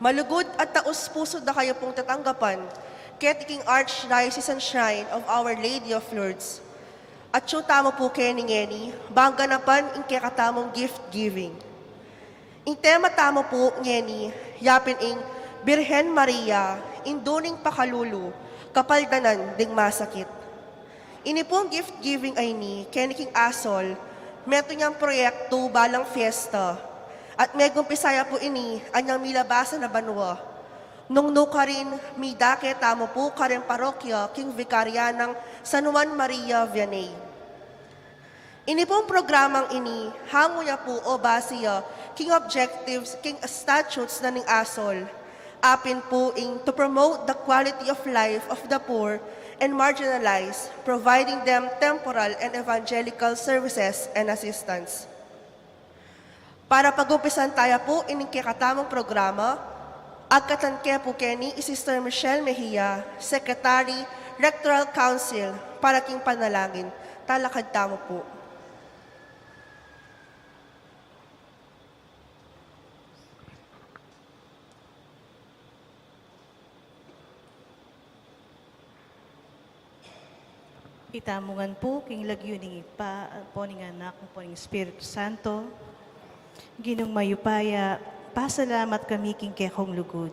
Malugod at taus-puso na kayo pong tatanggapan, Ketiking Archdiocesan Shrine of Our Lady of Lourdes. At yung tamo po ngeni, bangganapan in kakatamong gift-giving. In tema tamo po ngeni, yapin ing Birhen Maria, induning pakalulu, kapaldanan ding masakit. Ini pong gift-giving ay ni Keniking Asol, meto niyang proyekto balang fiesta, at megong pisaya po ini, anyang milabasa na banwa. Nung nuka rin, midake tamo po karen parokya, king vikarya ng San Juan Maria Vianney. Ini pong programang ini, hango niya po o basiya, king objectives, king statutes na ning Asol. Apin po ing to promote the quality of life of the poor and marginalized, providing them temporal and evangelical services and assistance. Para pag-umpisan tayo po ining kakatamang programa, agkatanke po keni Sister Michelle Mejia, Secretary, Rectoral Council, para king panalangin. Talakad tamo po. Itamungan po, king lagyuning ipa, po ning anak, po ning Espiritu Santo. Ginong mayupaya, pasalamat kami king kekong lugod.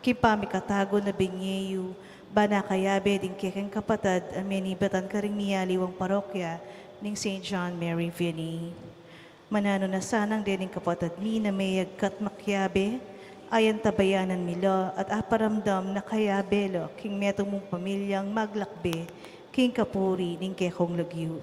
Kimpami katago na binyeyu, bana kayabe din kekeng kapatad, amenibatan karing miyaliwang parokya, ning St. John Mary Vianney. Manano na sanang din kapatad mi na may agkat makyabe, ayan tabayanan mila at aparamdam na kayabelo, king metong mong pamilyang maglakbe, king kapuri ning kekong lagyu.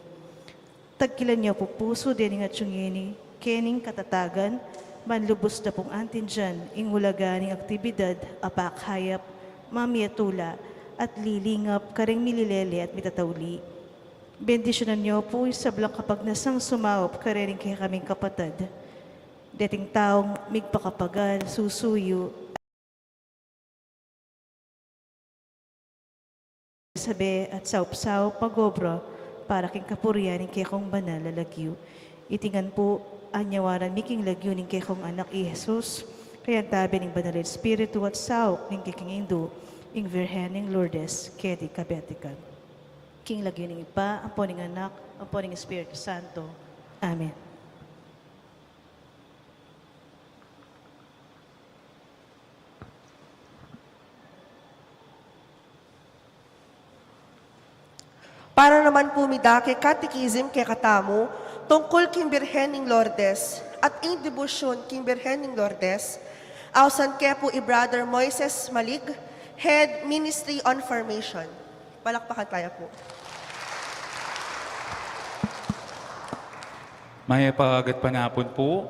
Tagkilan niya po puso din nga tsyungini, kening katatagan, manlubos na pong antin dyan, ing hulaganing aktibidad, apak hayap, mamiyatula, at lilingap, karing mililele at mitatawli. Bendisyonan niyo po sa blang kapag nasang sumawap, karing kaya kaming kapatad. Dating taong migpakapagal, susuyo, sabi at saupsaw pagobra para king kapurian ng kekong banal lalagyu. Itingan po anyawaran miking lagyu ng kekong anak i Jesus, kaya tabi ng banal Espiritu at saop ng keking Indo, ing Virhen ng Lourdes, kedi kabetikan. King lagyu ng ipa, ang po ng anak, ang po ng Espiritu Santo. Amen. Para naman po midake katikizim kay katamo, tungkol king Birhen ng Lourdes at ing debosyon king Birhen ng Lourdes, ausan ke po i-Brother Moises Malig, Head Ministry on Formation. Palakpakan tayo po. May pagagat panapon po,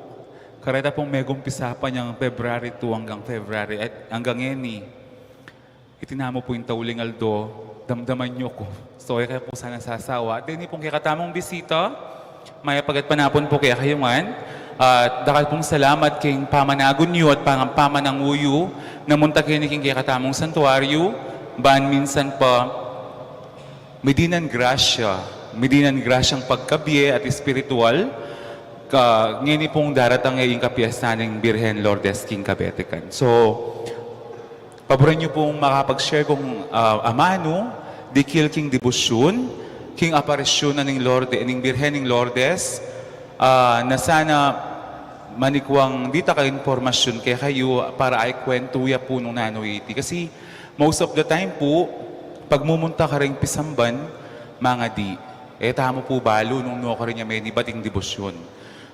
kareta pong megumpisa pa niyang February 2 hanggang February at hanggang eni. Itinamo po yung Tauling Aldo, damdaman niyo ko. So, kaya po sana sasawa. At din pong kakatamong bisita, may pagat panapon po kaya kayo man. At dakal pong salamat king pamanagon niyo at pamanang uyo na munta kayo king kakatamong santuaryo. Ban minsan pa, may dinan grasyang pagkabye at espiritual. Ngayon pong daratang ngayong kapiyasan ng Birhen Lourdes King Kabetikan. So, paboran niyo pong makapag-share kung amano, dikil king debosyon, king aparisyon na ng Lorde, ng Birhen ng Lourdes, na sana manikwang dita ka informasyon kaya kayo para ay kwentuya po nung nanoiti. Kasi most of the time po, pag mumunta ka rin pisamban, mga di, tamo po balo nung nuwa ka rin niya may nibating debosyon.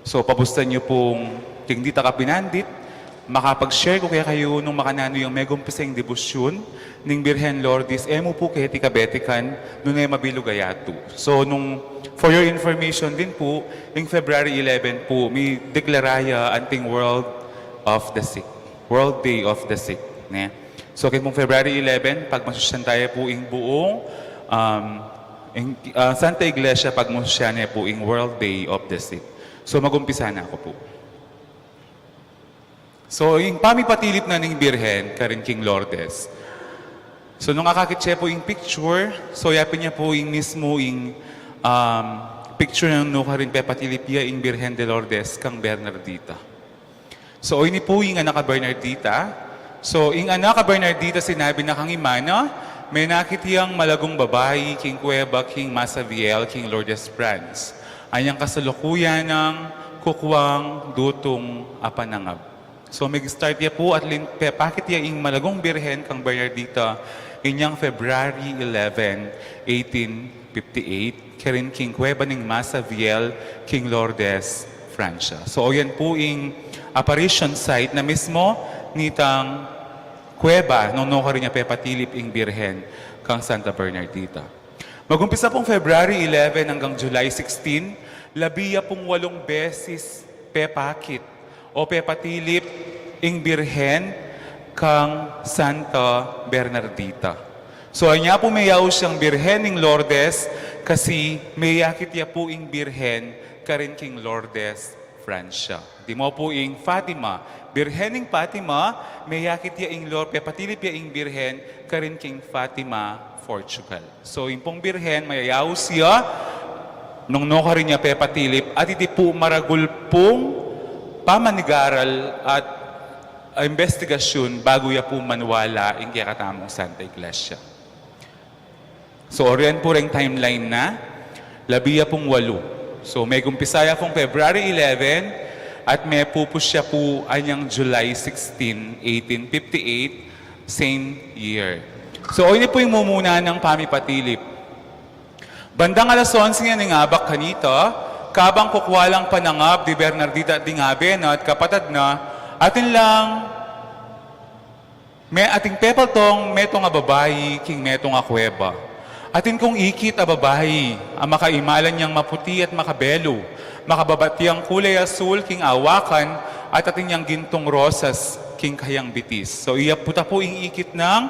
So, pabustan niyo pong king dita ka pinandit, makapag-share ko kaya kayo nung makanano yung megumpisang debosyon ng Birhen Lourdes, mo po kaya tikabetikan nung ay mabilugayato. So, for your information din po, yung February 11 po, may deklaraya anting World Day of the Sick. Ne? So, kaya pong February 11, pag masusyan tayo po yung buong Santa Iglesia, pag masusyan po yung World Day of the Sick. So, magumpisa na ako po. So, yung pamipatilip na ng Birhen, karin King Lourdes. So, nung kakakitse po yung picture, so yapin niya po yung mismo yung picture ng no karin pepatilipia yung Birhen de Lourdes kang Bernardita. So, ini po yung anak ka Bernardita, So, ing anak ka Bernardita sinabi na kang imana, may nakitiyang malagong babae, King Cueva, King Masaviel, King Lourdes Franz. Anyang kasalukuyan ng kukwang dutong apanangab. So, mag-start ya po at pakit ya ing malagong birhen kang Bernardita inyang February 11, 1858, karin King Cueva ning Masaviel, King Lourdes Francia. So, yan po ing apparition site na mismo nitang Cueva, nung ka rin niya pepatilip ing birhen kang Santa Bernardita. Magumpisa pong February 11 hanggang July 16, labiya pong 8 beses pepakit o pepatilip ing birhen kang Santa Bernardita. So, anya po mayaw siyang birhen ing Lourdes kasi mayakit ya po ing birhen karin King Lourdes Francia. Di mo po ing Fatima. Birhen ing Fatima, mayakit ya ing Lourdes, patilip ya ing birhen karin King Fatima, Portugal. So, yung pong birhen, mayayaw siya, nung ka rin niya pepatilip, at iti po maragul pong pamanigaral at investigasyon bago ya po manwala ing kakatamong Santa Iglesia. So, oriyan po rin timeline na, labiya pong 8. So, may gumpisaya pong February 11 at may pupus siya po anyang July 16, 1858, same year. So, ini po yung mumuna ng pamipatilip. Bandang alas 11 nga ng abak kanita, kabang kukwalang panangab di Bernardita at Dingabe na at kapatad na, atin lang, may ating pepaltong metong nga babayi, king metong nga Cueva. Atin kong ikit a babayi, ang makaimalan niyang maputi at makabelo, makababatiang kulay asul, king awakan, at atin niyang gintong rosas, king kayang bitis. So iya puta po ing ikit ng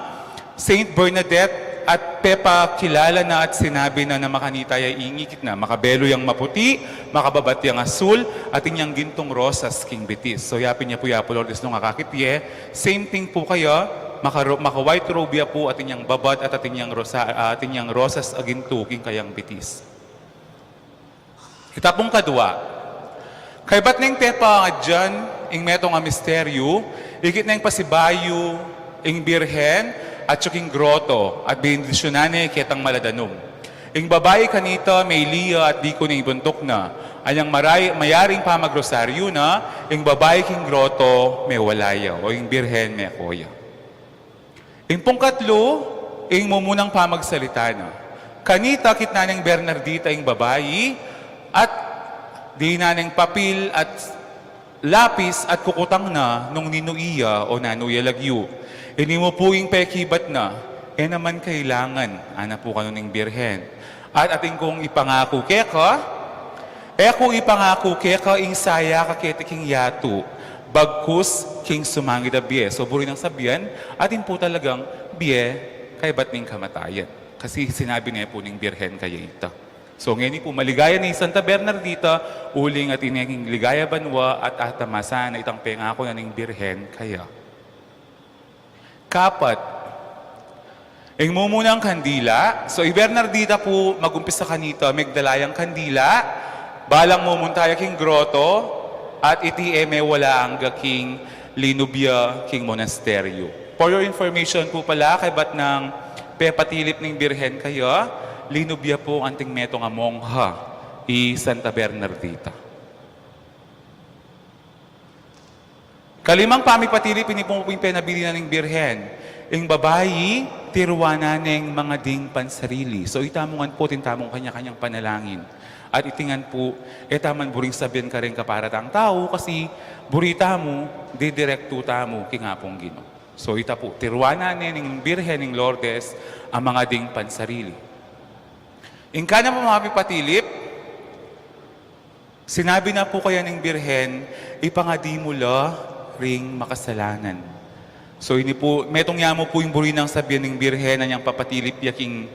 Saint Bernadette at Pepa kilala na at sinabi na na makanita ay ingikit na, makabelo yang maputi, makababati ang asul, at inyang gintong rosas, king bitis. So yapin niya po yapo, Lourdes, nung akakitye, same thing po kayo, maka-white robe po at inyang babad at inyang rosas aginto, king kayang bitis. Itapong kadwa, kay ba't na yung Pepa nga dyan, ing metong nga misteryo, ikit na yung pasibayo, ing birhen, at suking groto, at bindisyonan kitang maladanom. Ing babae kanita, may liya at di ko na ibuntok na, anyang mayaring pamagrosaryo na, ing babae king groto, may walaya, o ing birhen, may koya. Ing pong katlo, ing mumunang pamagsalita na. Kanita, kitna ng Bernardita ing babayi, at di na ng papel at lapis at kukutang na nung ninuiya o nanuya lagyo. Ini mo po yung pekibat na, naman kailangan, ana po kanuning birhen. At ating kong ipangako keka, kung ipangako keka, ing saya kaketiking yato, bagkus king sumangit a biye. So, buri ng sabihan, atin po talagang biye, kay ba't ning kamatayan. Kasi sinabi niya po ning birhen kaya ita. So, ngayon po, maligaya ni Santa Bernardita, uling at inenging ligaya banwa at atamasa na itang pengako na ning birhen kaya. Kapat, ing mumunang kandila. So, Bernardita po, magumpisa kanita, magdalayang kandila, balang mumuntaya king groto, at iti eme wala ang king Linubia, king monasteryo. For your information po pala, kay ba't ng pepatilip ng birhen kayo, Linubia po ang anting meto nga mongha, Santa Bernardita. Kalimang pamipatilip, ini po yung penabili na ng birhen. Ing babayi, tiruana ng mga ding pansarili. So itamungan po, tintamong kanya-kanyang panalangin. At itingan po, taman buring sabihin ka rin kaparatang tao kasi burita mo, didirekto mo, kingapong Gino. So ita po, tiruana ng birhen ng Lourdes ang mga ding pansarili. Ing kana mo mga patilip, sinabi na po kaya ng birhen, ipangadi mo la ring makasalanan. So ini po, metong yamo po yung buri ng sabihan ng birhen na niyang papatilip yaking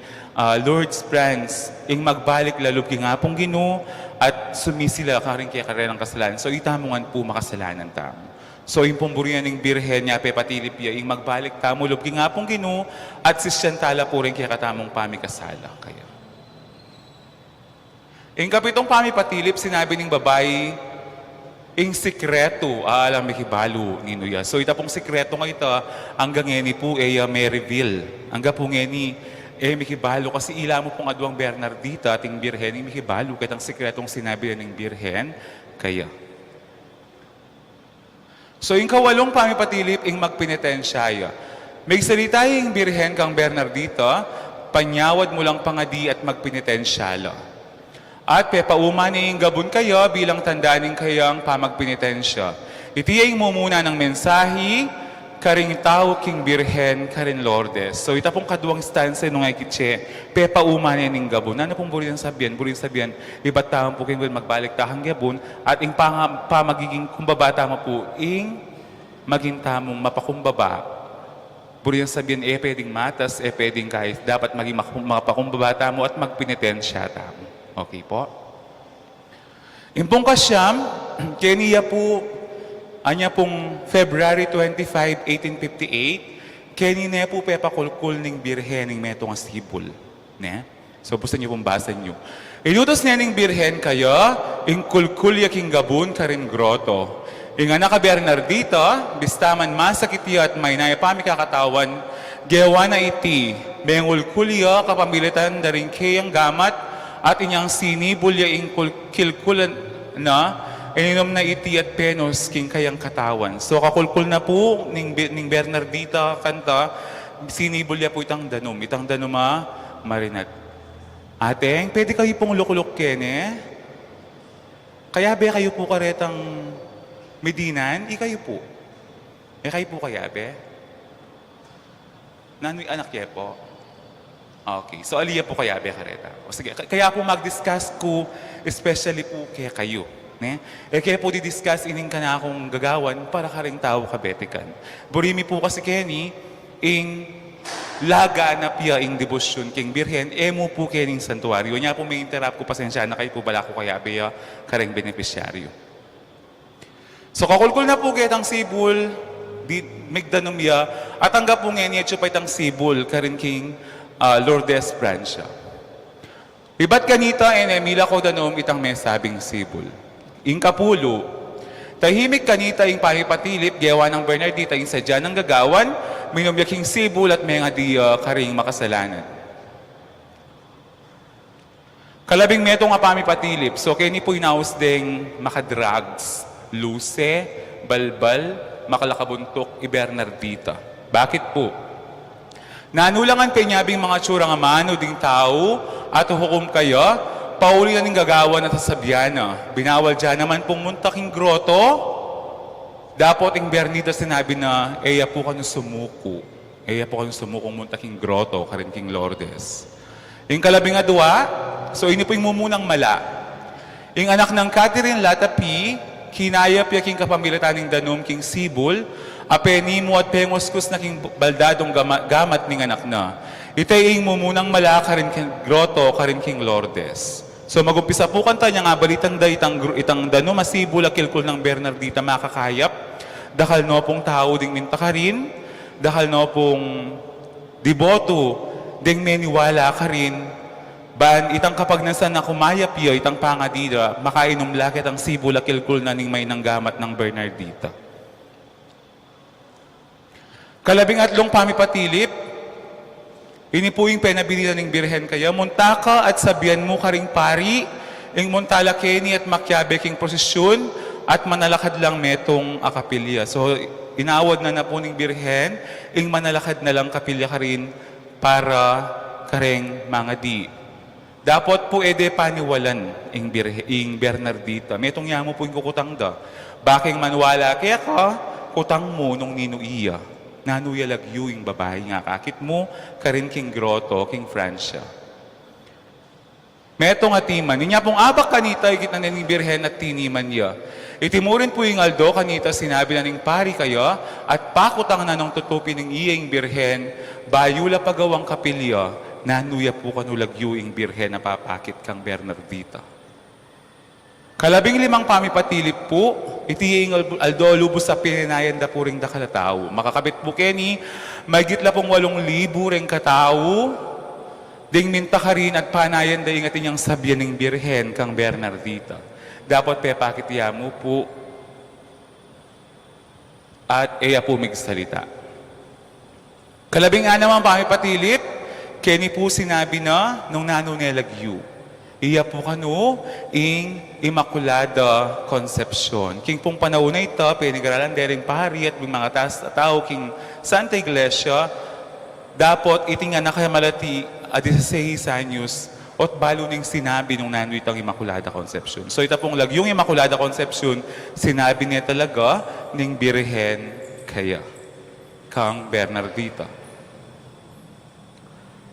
Lourdes Franz, ing magbalik lalob king apong Gino at sumisila ka rin kaya karenang kasalanan. So itamungan po makasalanan tamo. So yung pumburian ng birhen niya papatilip ya, ing magbalik tamo lob king apong Gino at sisyantala po rin kaya katamong pamikasala kaya. Ing kapitong pamipatilip, sinabi ng babae, ing sikreto, alam mikibalo ninuya. So ita pong sikreto nga ito, hanggang ngeni po may reveal. Hanggang po ngeni, mikibalo kasi ila mo pong aduang Bernardita, ating birhen, mikibalo, kitang sikretong sinabi ng birhen, kaya. So yung kawalong pamipatilip, ing magpinitensyaya. May salita yung birhen kang Bernardita, panyawad mo lang pangadi at magpinitensyala. At pepauman yung gabon kayo bilang tandaanin kayang pamagpinitensya. Itiyay mo muna ng mensahe, karing tao king birhen, karin Lourdes. So ita pong kaduang stanza nung ay kitse, pepauman yung gabon. Ano pong burin sabihan? Burin sabihan, iba't taong po kayo magbalik tahang gabon at ing pamagiging kumbabata mo po, ing maging tamong mapakumbaba. Burin sabihin, pwedeng matas, pwedeng kahit dapat maging mapakumbabata mo at magpinitensya tamo. Okay po? Impong kasyam, keniya po, anya pong February 25, 1858, kenina po pepakulkul ning birhen ning metong asibul. Ne? So, gusto niyo pong basa niyo. Inutos niya ning birhen kayo, ing kulkul yaking gabun karin groto. Ing anak ka Bernardita, bistaman masakitya at may naipami kakatawan, gewa na iti, mengul kulya kapamilitan daring kayang gamat, at inyang sinibulya ing kilkulan na, ininom na iti at penos king kayang katawan. So kakulkul na po ning Bernardita kanta, sinibulya po itang danom marinat. Ateng, pwede kayo pong lukulok kene? Kaya be kayo po karetang Medinan, kayo po. Kayo po kaya, be? Nanoy anak niya po? Okay. So, aliya po kaya, be, kareta? O sige, kaya po mag-discuss ko, especially po kaya kayo. Ne? Kaya po di-discuss ining ka na akong gagawan para ka rin tao kabetikan. Burimi po kasi Kenny, ing laga na piya ing debosyon king birhen, mo po kening santuario. Nya po may interrupt ko, pasensya na kayo po bala ko kaya, be, kareng beneficiaryo. So kakulkul na po kitang sibul, migdanomya, at hanggang po ngayon pa itang sibul, karin king Lourdes Francia. Iba't kanita, mila ko danom itang may sabing sibul. Ing kapulo, tahimik kanita ing paripatilip, gewa ng Bernardita, ing sadya ng gagawan, minumyaking sibul at may nga di karing makasalanan. Kalabing metong apami patilip, so kaya ni po inaus ding makadrugs, Luce, balbal, makalakabuntok, Bernardita. Bakit po? Nanulangan penyabing mga tsurang amano ding tao at hukom kayo, pauli na ning gagawa na sasabyana. Binawal dyan naman pong muntaking groto. Dapat ing Bernita sinabi na, eya po kanu sumuko. Eya po kanu sumukong muntaking groto, karin king Lourdes. Ing kalabing adwa, so ini po yung mumunang mala. Ing anak ng Catherine Latapi, kinayap yaking kapamilatan ng danom king sibul, apeni mo at pengoskus na king baldadong gamat ning anak na. Itay ing mumunang mala karin king groto, karin king Lourdes. So magumpisa po kanta niya nga balitang da itang danom masibul akilkul ng Bernardita makakayap, dakal no pong tao ding minta karin, dakal no pong diboto, ding meniwala karin, ban itang kapag nasan na kumayap yo, itang pangadida, makainom lakit ang sibula kilkul na ning may nanggamat ng Bernardita. Kalabing atlong pamipatilip, ini po yung penabilitan ng birhen kaya, muntaka at sabihan mo karing pari, ing muntala keni at makyabe king prosesyon, at manalakad lang metong akapilya. So, inawad na po ng birhen, ing manalakad na lang kapilya ka rin para kareng mga di. Dapat po paniwalan ing Bernardita. Metong yamo po yung kukutang da. Baking manwala kaya ka, kutang mo nung ninuiya. Nanuya lagyo yung babae nga kakit mo, karin king groto, king Francia. Metong atiman, niya pong abak kanita, ikit na ning birhen at tiniman niya. Itimurin po yung aldo kanita, sinabi na ning pari kayo, at pakutang na nung tutupin ng iyang birhen, bayula pagawang kapilya, nanuya po kanulagyo yung birhen na papakit kang Bernardita. Kalabing limang pamipatilip po, iti yung aldo lubos sa pininayan da po ring da kalatao. Makakabit po keni, magitla pong 8,000 ring katao, ding minta ka rin at panayan da ingatin yung sabyan ng birhen kang Bernardita. Dapat pepakit mo po, at iya po migsalita. Kalabing nga naman pamipatilip, kini po sinabi na nung nanunelagyu. Iya po kano ing Immaculada Concepcion. King pong panahon na ito, pinag-aralan derin pari at mga tao king Santa Iglesia, dapat itingan na kaya malati a 16 anyos at balo ning sinabi nung nano itong Immaculada Concepcion. So ito pong lagyong Immaculada Concepcion, sinabi niya talaga ning Birhen kaya, kang Bernardita.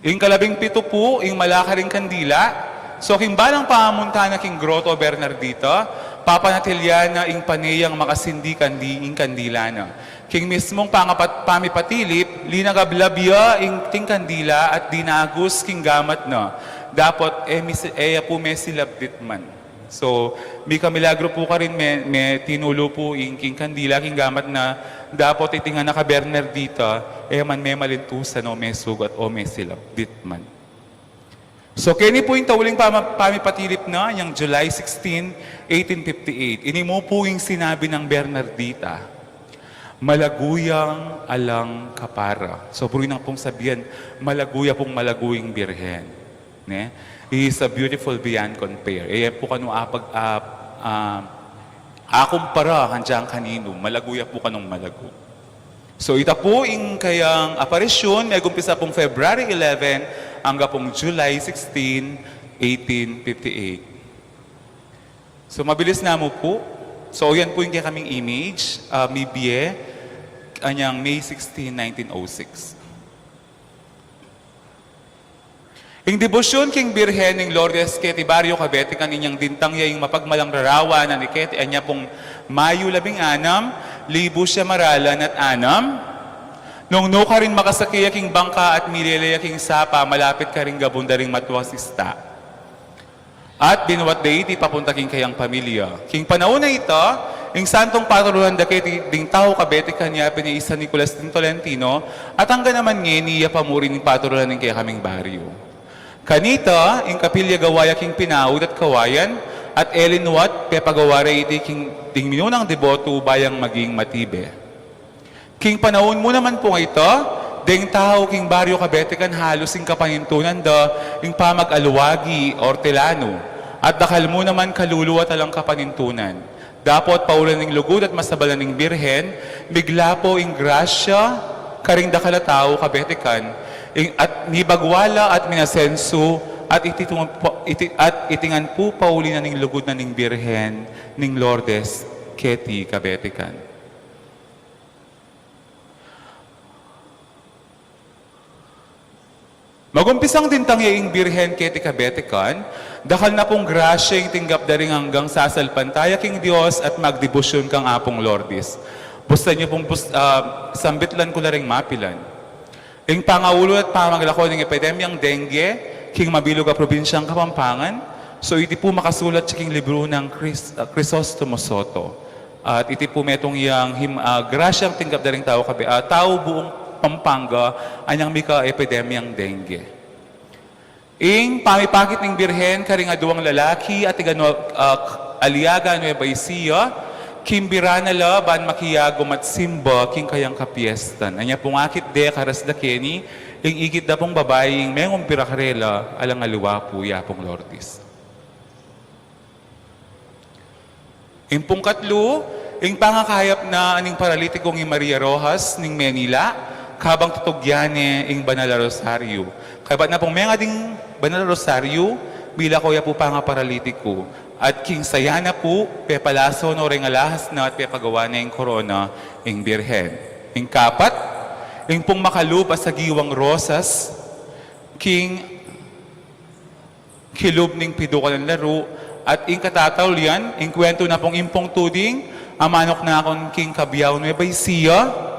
Ing kalabing pito po, ing malakaring kandila, so kimbalang paamunta na king Grotto Bernardita, papanatilya na ing panayang makasindi ing kandila na. King mismong pamipatilip, linagablabya ing ting kandila at dinagus king gamat na. Dapat eya po may silabdit man. So, may kamilagro po ka rin, may tinulo po ing king kandila, king gamat na dapat itingan na ka Bernardita, man may malintusan o may sugat o may silabdit man. So, kini po yung tauling pamipatilip na, yung July 16, 1858. Ini mo po yung sinabi ng Bernardita, malaguyang alang kapara. So, puro na pong sabihan, malaguya pong malaguyang birhen. Ne? He is a beautiful beyond compare. Po kano akumpara kandyang kanino, malaguya po kanong malago. So, ita po yung kayang aparisyon, may gumpisa pong February 11, hanggang pong July 16, 1858. So, mabilis na mo po. So, yan po yung kaya kaming image. Mibye, anyang May 16, 1906. Ing debosyon king Birhen ng Lourdes Keti Barrio Cavite kaninyang dintang yung mapagmalang rarawa na ni Keti anya pong Mayo 16, libo siya maralan at anam. Nung no ka rin makasakiya king bangka at mililaya king sapa, malapit ka rin gabunda ring matwasista. At binuwat deiti papunta king kayang pamilya. King panahon na ito, ing santong patuluhan da kay ding tao kabete kanya piniisa Nicolas din Tolentino at hanggang naman niya pamurin ng patuluhan ng kaya kaming baryo. Kanita, ing kapilya gawaya king pinaud at kawayan at elinwat pepagawara iti king ding minunang deboto bayang maging matibe. King panahon mo naman po ito, ding tao king baryo kabete kan halos ing kapanintunan da ing pamag-alwagi ortelano at dakal mo naman kaluluwa talang kapanintunan. Dapat paulan ng lugod at masabalan ng birhen, bigla po ing grasya, karing dakala tao kabete kan, at nibagwala at minasenso at itingan po pauli na ng lugod na ng birhen ng Lourdes Keti kabete kan. Magumpisang din tangyaing Birhen Keti Kabetikan, dakal na pong grasya yung tinggap daring hanggang sasalpantaya king Diyos at magdebosyon kang apong Lourdes. Busta niyo pong sambitlan ko na ring mapilan. Ing pangaulo at pamaglako ng epidemyang dengue, king mabilog a probinsyang Kapampangan, so iti po makasulat sa king libro ng Crisostomo Soto. At iti po metong yang grasyang tinggap daring tao buong Pampanga, anyang mika epidemyang dengue. Ing pamipakit ng Birhen, karing aduang lalaki at aliaga Nueva Ecija, kimbirana la, ban makiyago matsimba, king kayang kapiestan. Anya pong akit de, karas da keni, ing igit da pong babaeng mengong pirakarela, alang aliwa po yapong Lourdes. Ing pong katlo, ing pangakayap na aning paralitikong ni Maria Rojas, ning Manila, kabang tutugyane ing Banal Rosario. Kabat na pong mga ding Banal Rosario, bila ko ya po pa nga paralitiko. At king sayana po, pepalaso no ring alahas na at pepagawa na ing korona ing Birhen. Ing kapat, ing pong makalupa sa giwang rosas, king kilub ning piduka ng laro, at ing katataw yan, ing kwento na pong impong tuding, amanok na akong king Kabiyaw Nueva Ecija,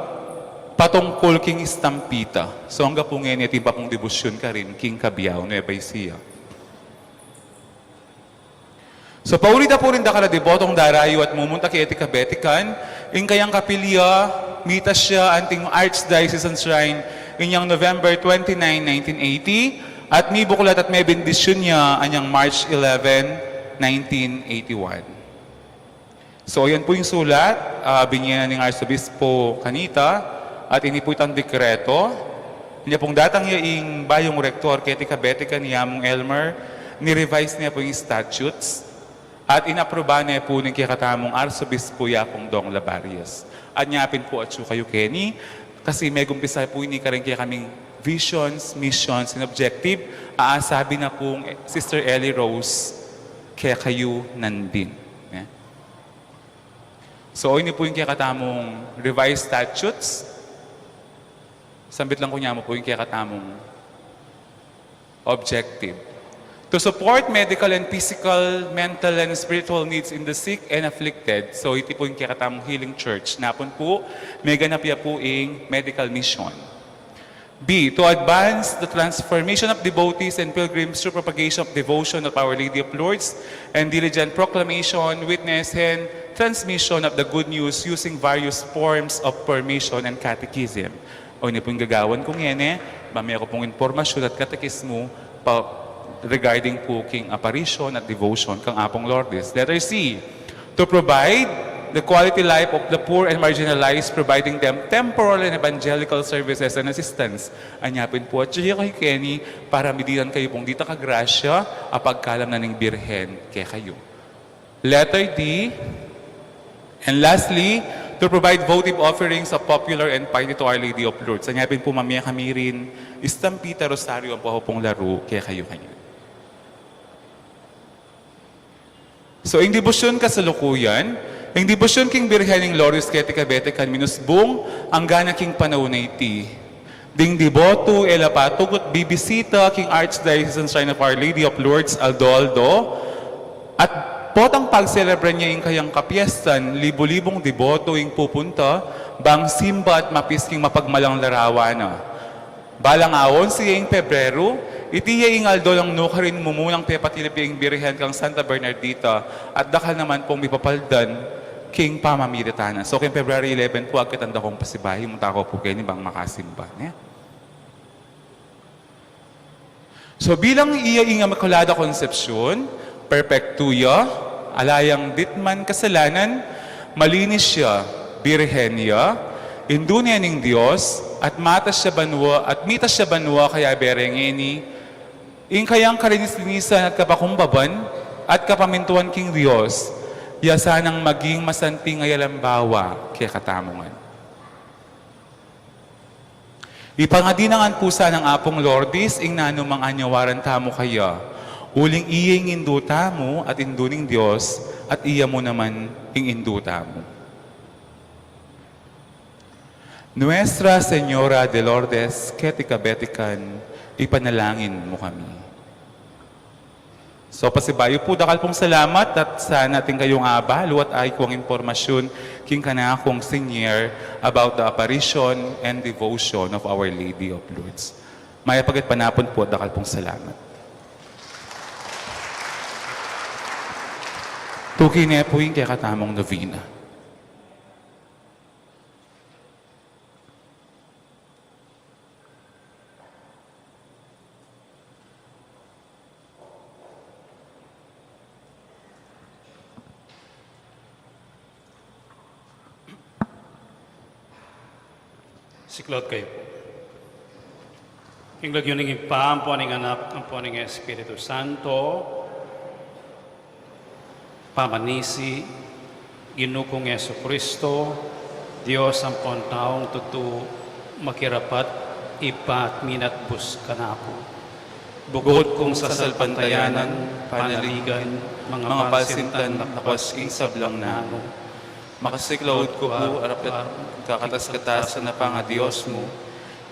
patungkol king Estampita. So hanggang po ngayon, iti pa pong debosyon ka rin, king Kabiyaw Nueva Ecija. So paulita po rin da kala debotong darayo at mumunta kay iti kabetikan, ing kayang kapilya, mita siya anting Archdiocesan Shrine, inyang November 29, 1980, at may buklat at may bendisyon niya anyang March 11, 1981. So yan po yung sulat, binigyan ng Arsobispo Canita, at ini po itang dekreto. Niya pong datang yaing bayong rektor, Ketika Betica ni Yamong Elmer, ni-revise niya po yung statutes, at inaproba niya po ng kikatamong Arsobispo Yapong Dong Labarias. At nyapin po at kayo, Kenny, kasi may gumpisa po ini ka rin kaya kaming visions, missions, and objective. Aasabi na pong Sister Ellie Rose, kaya kayo nandin. Yeah. So, ini po yung kakatamong revised statutes. Sambit lang ko niya mo po yung kakatamong objective. To support medical and physical, mental and spiritual needs in the sick and afflicted. So, iti po yung kakatamong healing church. Napon po, may ganap ya po yung medical mission. B, to advance the transformation of devotees and pilgrims through propagation of devotion of Our Lady of Lourdes and diligent proclamation, witness, and transmission of the good news using various forms of formation and catechism. O ini po yung gagawan kong yan mamaya ko pong informasyon at katekismo regarding po king apparition at devotion kang Apong Lourdes. Letter C, to provide the quality life of the poor and marginalized, providing them temporal and evangelical services and assistance. Anyapin po at siya kay Kenny para midiran kayo pong dita kagrasya apagkalam na ng birhen kay kayo. Letter D, and lastly, to provide votive offerings of popular and piety to Our Lady of Lourdes. Anyapin po mamaya kami rin, Istampita Rosario ang po pong laro kay kayo kanyo. So, ang debosyon kasalukuyan, ang debosyon king Birhening Lourdes Ketika Betica minusbong ang gana king panahon na iti. Ding deboto, elapatugot, bibisita king Archdiocese Shrine of Our Lady of Lourdes, Aldo, at potang pag-celebrate niya yung kayang kapiestan, libo-libong deboto yung pupunta, bang simba at mapisking mapagmalang larawan. Balang awon siya yung Pebrero, iti yung Aldo lang nukarin mumunang pepatilip yung Birhen kang Santa Bernardita, at dakal naman pong mipapaldan king pamamiritana. So, kaya February 11 po, agkatanda kong pasibahi, munta ko po kayo ni bang makasimba. Yeah? So, bilang iya nga Makulada Concepcion, Perpetua, alayang ditman kasalanan, malinis siya, birhenya, indunya ning Diyos, at matas siya banwa, at mitas siya banwa kaya berengeni, ing kayang karinis-linisan at kapakumbaban, at kapamintuan king Diyos, yasanang maging masanting ayalambawa kaya katamungan. Ipangadinangan pusa ng Apong Lourdes, ing nanumang anyawaran tamo kaya, uling iying induta mo at induning Diyos, at iya mo naman ing induta mo. Nuestra Señora de Lourdes, Ketika Betican, ipanalangin mo kami. So pasibayo po, dakal pong salamat at sa natin kayong abalo at ay kong impormasyon king kana akong senior about the apparition and devotion of Our Lady of Lourdes. Maya pagkat panapon po, dakal pong salamat. Tuki niya po yung kaya katamong novena. Siklot kayo po. King lagyuning ipa, ang puaning anak, ang puaning Espiritu Santo, pamanisi, ginukong Yesu Kristo, Diyos ang taong tutu, makirapat, ipa at minat bus kanapo. Bukod kong sa salpantayanan, panaligan, mga pasintan, nakwas ing sablang namo. Makasiklaod ko po, arapit kakatas-katas na panga Diyos mo,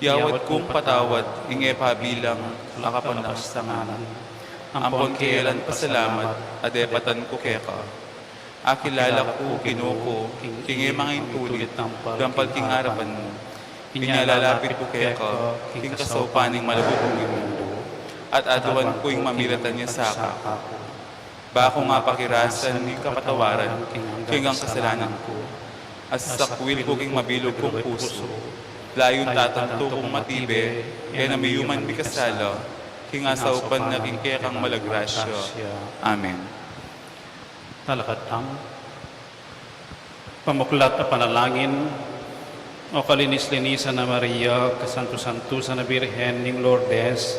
yawat kong patawad, inge pabilang, akapanakastanganan. Ampon kailan pasalamat, adepatan ko keka. Akilala ko, kinuko, kinge mga intulit, dampal king harapan mo. Inyalalapit ko keka, king kasaupaning malabukong mundo. At aduan ko yung mamiratan niya sa ka. Bako nga pakirasan ni kapatawaran, king ang kasalanan ko. At sa sakwil ko king mabilog kong puso, layon tatanto kong matibe, kaya na may human bikasala, king asaupan na king kaya kang malagrasya. Amen. Talakad ang Pamuklat na panalangin, o kalinis-linisan na Maria, kasanto-santusan na Birhen ning Lourdes,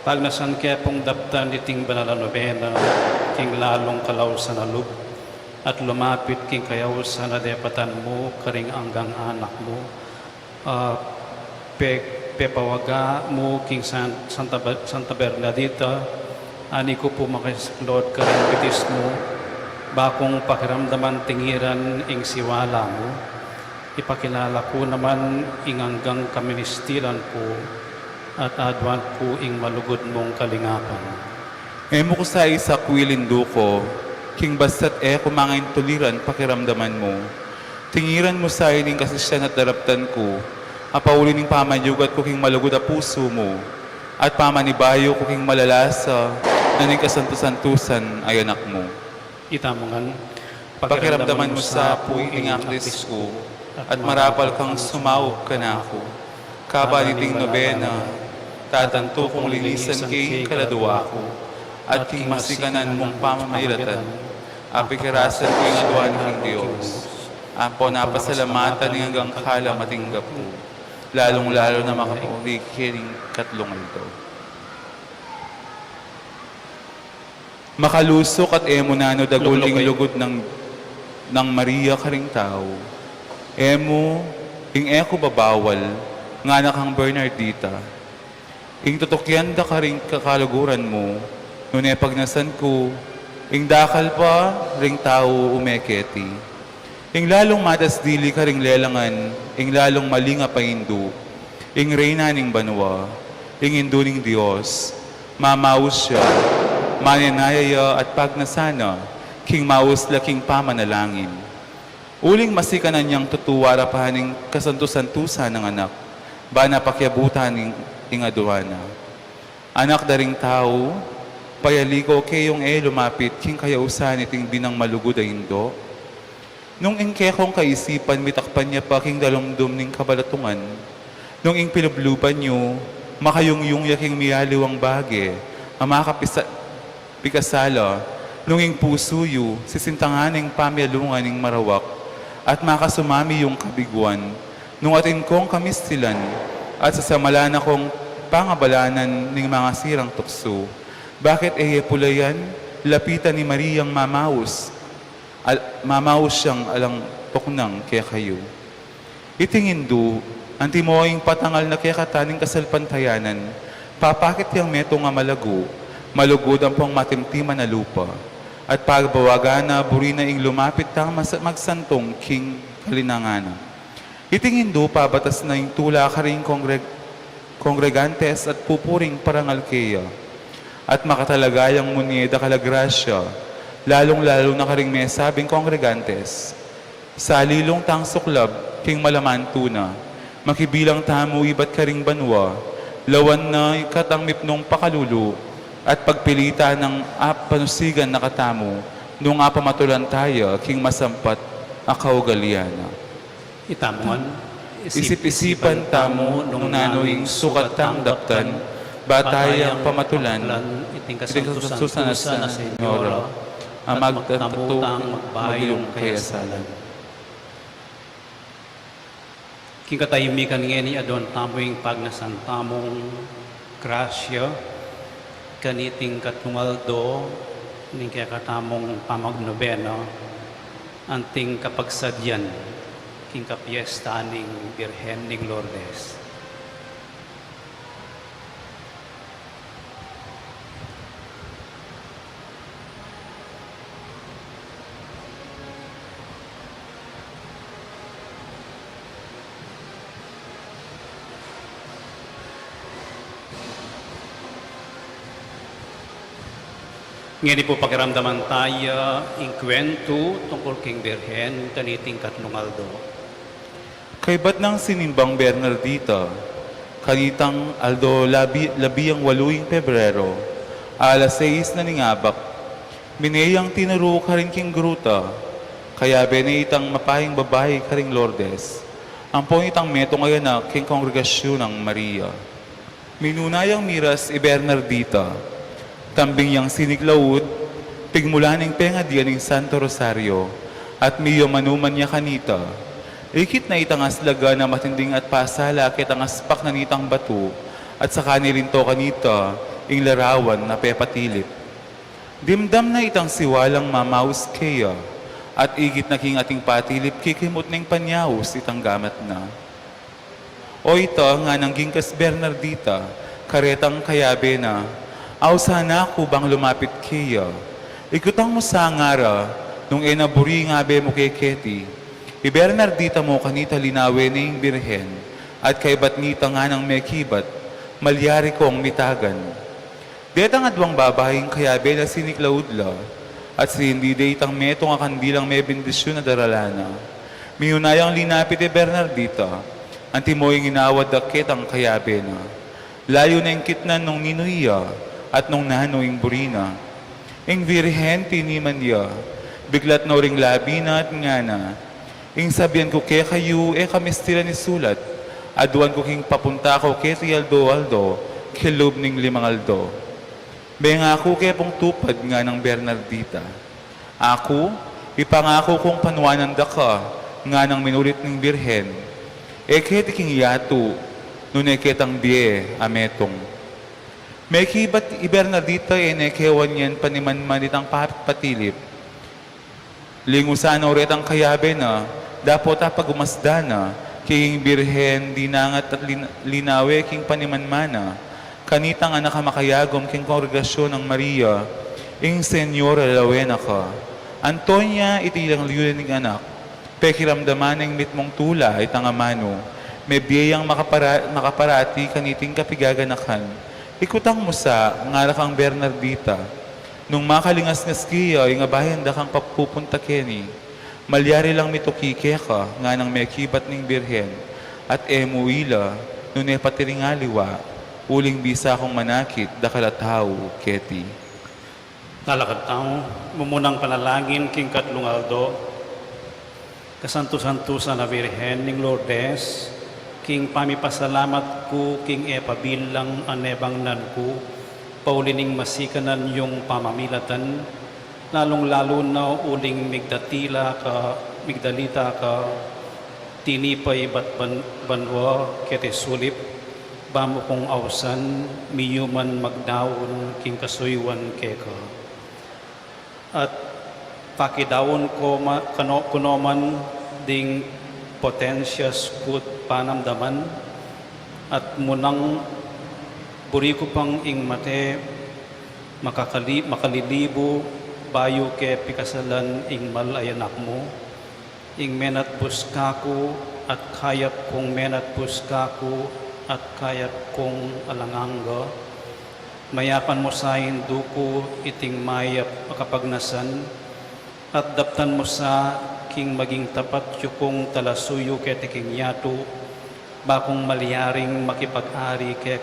pagnasan kaya pong daptan iting banal na nobena, king lalong kalaw sa nalug, at lumapit king kayaw sa nadepatan mo, karing anggang anak mo, pepawaga mo king Santa Bernadita, ani ko po makisiklod karing bitis mo, bakong pakiramdaman tingiran ing siwala mo, ipakilala ko naman ing hanggang kaministilan ko at adwan ko ing malugod mong kalingapan. Emo ko sa isa kwilindo ko, king basta't kumangain tuliran pakiramdaman mo. Tingiran mo sa ining kasisyan at daraptan ko, apauli ning pamanyugat ko king malugod a puso mo, at pamanibayo ko king malalasa, na ning kasantusantusan ay anak mo. Itamongan, Pakiramdaman mo sa apoy ing aklis ko, at marapal kang sumawag ka na ako. Kabaniting nobena, tatanto kong linisan kay kaladwa ko, at king masikanan mong pamamayratan, apikirasan ko yung adwan ng Diyos. Apo napasalamatan ng hanggang kalamating gapo, lalong-lalo na makapuri kiring katlong ito. Makalusok at emunano daguling lugod ng Maria karing tao. Emo, ing eko babawal, nga nakang Bernardita. Ing tutukyan da karing kakaluguran mo, nune pagnasan ko, ing dakal pa, ring tao umeketi. Ing lalong matas dili karing lelangan, ing lalong malinga pa hindu, ing reyna ning banwa, ing hindu ning Diyos, mamaus siya, maninayaya at pagnasana, king maus laking pamanalangin. Uling masikanan niyang tutuwara pahaning kasantusantusan ng anak, ba napakyabutan ing aduana. Anak daring tao, payaliko kayong lumapit, king kayausan iting binang malugod ay indo. Nung ingkekong kaisipan, mitakpan niya pa king dalomdom ning kabalatungan. Nung ing pinubluban niyo, makayungyong yaking miyaliwang bage, pikasala, nung ing puso yu, sisintanganing pamyalungan ning marawak, at makasumami yung kabiguan, nung atin kong kamistilan, at sasamala na kong pangabalanan ning mga sirang tukso. Bakit pulayan, lapitan ni Mariang mamaus, mamaus siyang alang tuknang kaya kayo. Itingindu, antimoing patangal na kaya kataning kasalpantayanan, papakit yung meto nga malago, malugod ang pong matimtiman na lupa, at pagbawagan na buri na ing lumapit ang magsantong king kalinangana. Itingin do pabatas na yung tula ka rin kongregantes at pupuring parangalkeya, at makatalagayang munyeda kalagrasya, lalong-lalo na karing may sabing kongregantes. Sa lilong tang suklab, king malaman tuna, makibilang tamo iba't karing banwa, lawan na ikatang mipnong pakalulu, at pagpilita ng panusigan na katamo, nung pamatulan tayo, king masampat akaugaliana. Itamongan, Isip-isipan tamo nung nanoing sukat tang daptan, batayang pamatulan, iting kasantusan na Senyora, ang magtatutang magbayong kayasalan. King katayimikan ngeni adon tamoing pagnasantamong grasya, kaniting katungaldo, ning kaya katamong pamagnobena, anting kapagsadyan, king kapiesta ning Birhen ning Lourdes. Ngayon po pakiramdaman tayo in kwento tungkol king Birhen, kaniting katlungaldo. Kay ba't nang sinimbang Bernardita, kanitang Aldo labiyang 8 Pebrero, alas 6 na ningabak, mineyang tinuro ka rin king gruta, kaya beneitang mapahing babae ka ring Lourdes, ang pongitang meto ngayon na king kongregasyon ng Maria. Minunayang miras Bernardita, tambing yang siniglawud, pigmulaning penga diyaning Santo Rosario, at miyo manuman niya kanita. Ikit na itangas laga na matinding at pasala kit ang aspak na nitang batu, at sa kanilinto kanita, ing larawan na pepatilip. Dimdam na itang siwalang mamaus kaya, at igit na king ating patilip kikimot ng panyaus itang gamat na. O ito nga nang gingkas Bernardita, karetang kayabe na, aw sana ako bang lumapit kaya, ikutang mo sa ngara, nung enaburi nga be mo kay Keti, Bernardita mo kanita linawe na yung birhen, at kay batnita nga ng mekibat, malyari kong mitagan. Detang adwang babaeng kayabe na siniklaudla, at si hindi detang metong akandilang may bendisyon na daralana. Miyunayang linapit Bernardita, anti mo yung inawad akit ang kayabe na. Layo na yung kitnan nung ninuiya, at nung nano yung burina. Ing virhen tiniman niya, biglat no ring labi na at ngana. Ing sabihan ko kaya kayo kamistira ni sulat, aduan ko king papunta ko kay Aldo, kilob ning 5 aldo. Benga ako kaya pong tupad nga ng Bernardita. Ako, ipangako kong panuanan da ka, nga ng minulit ng birhen. Kaya king yato, nune ketang die, ametong. May kibat Bernardita nekewan yan paniman-man itang patilip. Lingusan ulit ang kayabe na, dapat pag umasda na, king birhen, dinangat at linawe king panimanmana, kanitang anak makayagom king kongregasyon ng Maria, ing Senyora lawena ka. Antonia itilang liyunan ng anak, pekiramdaman ng mitmong tula itang amano, may biyayang makaparati kaniting kapigaganakan. Ikutang mo sa ngarakang Bernardita, nung makalingas-ngas kiya, yung abayan da kang papupunta keni, malyari lang mitukike ka, nga nang may kibat ning birhen, at emuila, nung patiringaliwa, uling bisa akong manakit, dakalataw, keti. Talakad tao, mumunang panalangin king Katlong Aldo, kasanto-santo na Virhen ning Lourdes, king pamipasalamat ko, king epabilang anebang nan ko, paulining masikanan yung pamamilatan, lalong-lalo na uling migdalita ka, tinipay bat banwa kete sulip, bamo kong ausan, miyuman magdaon king kasuywan keka. At pakidawon ko kunoman ding potensyas kut panamdaman, at munang buri ko pang ing mate makalilibo bayo ke pikasalan ing malayanak mo, ing menat puskako at kayat kong menat puskako at kayat kong alanganga, mayapan mo sa duko iting mayap makapagnasan, at daptan mo sa king maging tapat yukong talasuyo ke tiking yato, bakong maliyaring makipag-ari ke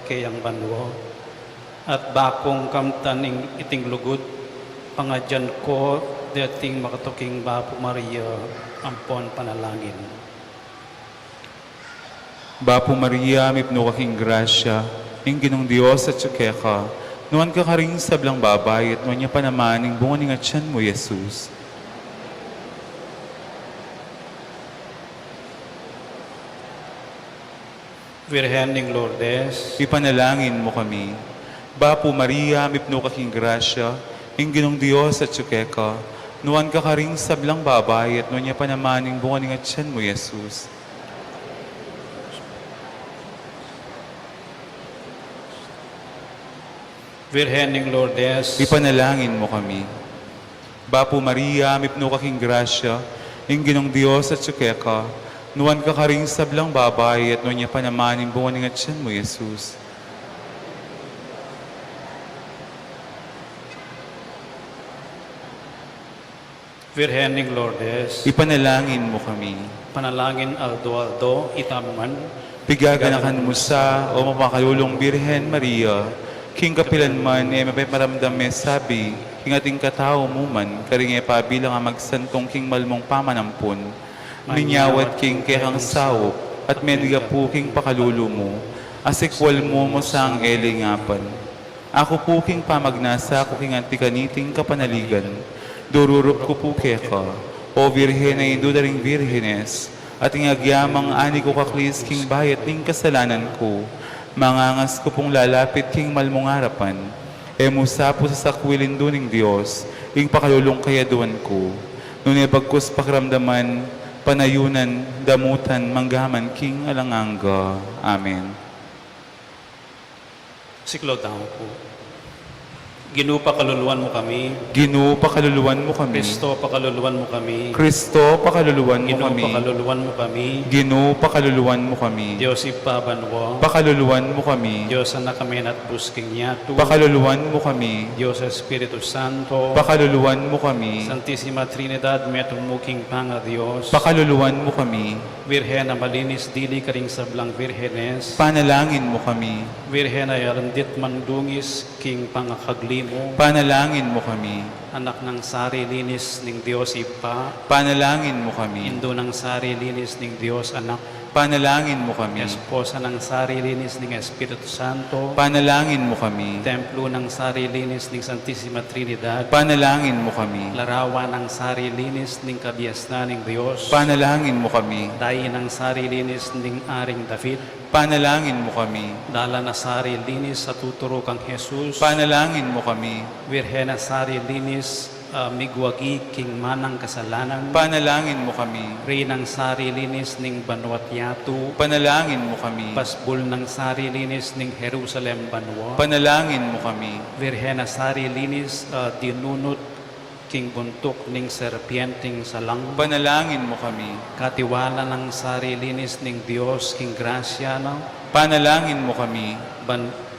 kayang banwa, at bakong kamtaning iting lugod, pangadyan ko dating makatuking Bapo Maria, ampon panalangin. Bapo Maria, mipno kaking grasya, ing ginong Diyos at tsukeka, nuan ka karing sablang babay, at nuan niya pa naman ing bunga ning atyan mo, Jesus. Virhen ning Lourdes, Ipanalangin mo kami. Bapo Maria, mipno kaking grasya, ing ginong Diyos at tsukeka, nuan ka karing sablang babay, at nuan niya pa naman ing bunga ning atyan mo, Jesus. Virhen ning Lourdes, Ipanalangin mo kami. Bapo Maria, mipno kaking grasya, ing ginong Diyos at tsukeka, nuan ka karing sablang babay, at nuan niya pa naman ing bunga ning atyan mo, Jesus. Virhen ning Lourdes, Ipanalangin mo kami. panalangin Aldo, itamuman, Pigaganakan mo sa o mapakalulong Birhen Maria, king kapilan man mapaparamdam sabi, king ating katao mo man, karing pabilang ang magsantong king malmong pamanampun, ninyawat king kehang sawop, at mediga po king pakalulo mo, asikwal mo sang elingapan. Ako po king pamagnasa, ko king antikaniting kapanaligan, dururup ko po keka, O Virhen na indudaring Virgenes, at ingagyamang ani ko kaklis king bayat ning kasalanan ko, mangangas ko pong lalapit king malmungarapan, e musa po sa sakwilin duning Diyos, ing pakalulong kayaduan ko, nung bagkus pakiramdaman, panayunan, damutan, manggaman king alanganga. Amen. Siklo down po. Ginoo, pakaluluwan mo kami. Ginoo, pakaluluwan mo kami. Kristo, pakaluluwan mo kami. Kristo, pakaluluwan mo Ginoo, kami. pakaluluwan mo kami. Ginoo, pakaluluwan mo kami. Diyos ipabanwa. Pakaluluwan mo kami. Diyos na kami at busking niyato. Pakaluluwan mo kami. Diyos Espiritu Santo. Pakaluluwan mo kami. Santisima Trinidad, metumuking panga Diyos. Pakaluluwan mo kami. Virhen na malinis, dili karing sablang Virgenes. Panalangin mo kami. Virhen na yarandit mandungis, king pangakagli mo. Panalangin mo kami. Anak ng sari linis ning Diyos Ipa. Panalangin mo kami. Indo ng sari linis ning Diyos Anak. Panalangin mo kami. Esposa ng sari linis ning Espiritu Santo. Panalangin mo kami. Templo ng sari linis ning Santisima Trinidad. Panalangin mo kami. Larawan ng sari linis ning kabiasnan ning Diyos. Panalangin mo kami. Dayi ng sari linis ning Aring David. Panalangin mo kami. Dala na sari linis sa tuturo kang Jesus. Panalangin mo kami. Virhen na sari linis, migwagi king manang kasalanan. Panalangin mo kami. Rinang sari linis ning Banwat Yatu. Panalangin mo kami. Pasbul ng sari linis ning Jerusalem Banwa. Panalangin mo kami. Virhen na sari linis, dinunot king buntok ning serpienteng salang. Panalangin mo kami. Katiwala ng sari linis ning Dios king grasya na. Panalangin mo kami.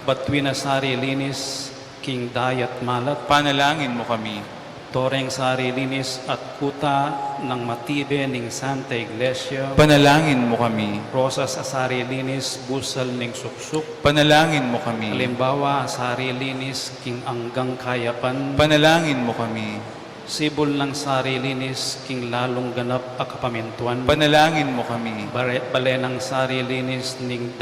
Batwi na sari linis king dayat malat. Panalangin mo kami. Toreng sari linis at kuta ng matibe ning Santa Iglesia. Panalangin mo kami. Rosas sa sari linis, busal ning suksuk. Panalangin mo kami. Halimbawa, sari linis king anggang kayapan. Panalangin mo kami. Sibol ng sari linis king lalong ganap a kapamintuan. Panalangin mo kami. Bale ng sari linis ning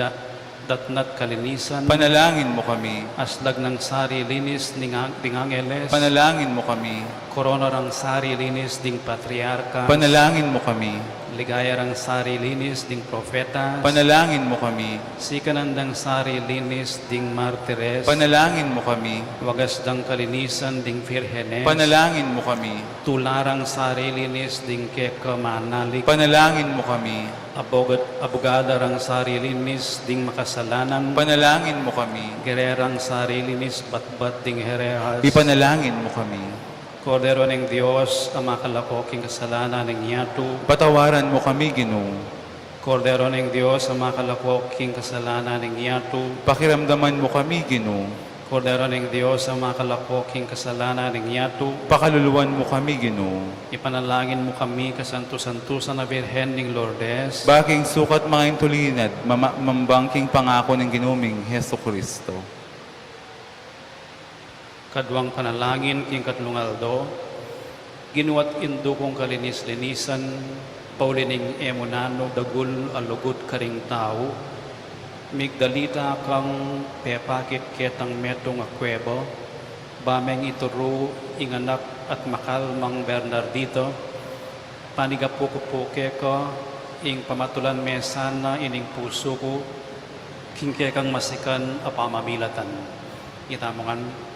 datnat kalinisan. Panalangin mo kami. Aslag ng sari linis ning Angeles. Panalangin mo kami. Korona ng sari linis ding patriarka. Panalangin mo kami. Ligaya ng sari linis ding profetas. Panalangin mo kami. Sikanandang sari linis ding martires. Panalangin mo kami. Wagas dang kalinisan ding Virgenes. Panalangin mo kami. Tularang sari linis ding keka manalik. Panalangin mo kami. Abogada rang sari linis ding makasalanan. Panalangin mo kami. Gererang sari linis batbat ding herehas. Ipanalangin mo kami. Kordero ng Diyos, ang makalakoking kasalanan ng Yatu. Patawaran mo kami, Ginoo. Kordero ng Diyos, ang makalakoking kasalanan ng Yatu. Pakiramdaman mo kami, Ginoo. Kordero ng Diyos, ang makalakoking kasalanan ng Yatu. Pakaluluwan mo kami, Ginoo. Ipanalangin mo kami, kasanto-santusan na Birhen ng Lourdes. Baking sukat mga intulinad, mambangking pangako ng Ginoong Heso Kristo. Kadwang panalangin king katlungaldo, ginuwat indo kong kalinis-linisan, paulining emunano, dagul alugod karing tao, migdalita kang pepakit ketang metong akwebo, bameng ituro inganak at makal mang Bernardito, panigapuko-puke ko, ing pamatulan mesana ining puso ko, king kekang masikan apamamilatan. Itamongan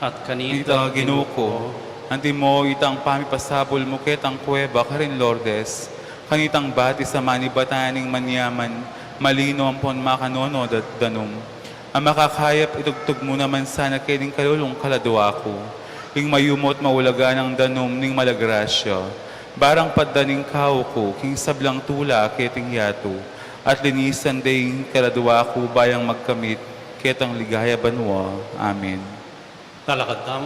at kanita Ita Ginoo, anti mo itang pamipasabol mo ketang kuweba karin Lourdes, kanitang bati sa manibataning manyaman, malino ang pon makanono at danum. Ang makakayap itugtog mo naman sana kining kalulong kaladwa ko, ing mayumot maulaga ng danum ning malagrasya, barang paddaning kao ko, king sablang tula keting yato, at linisan ding kaladwa ko bayang magkamit, ketang ligaya banwa. Amen. Talakad tam.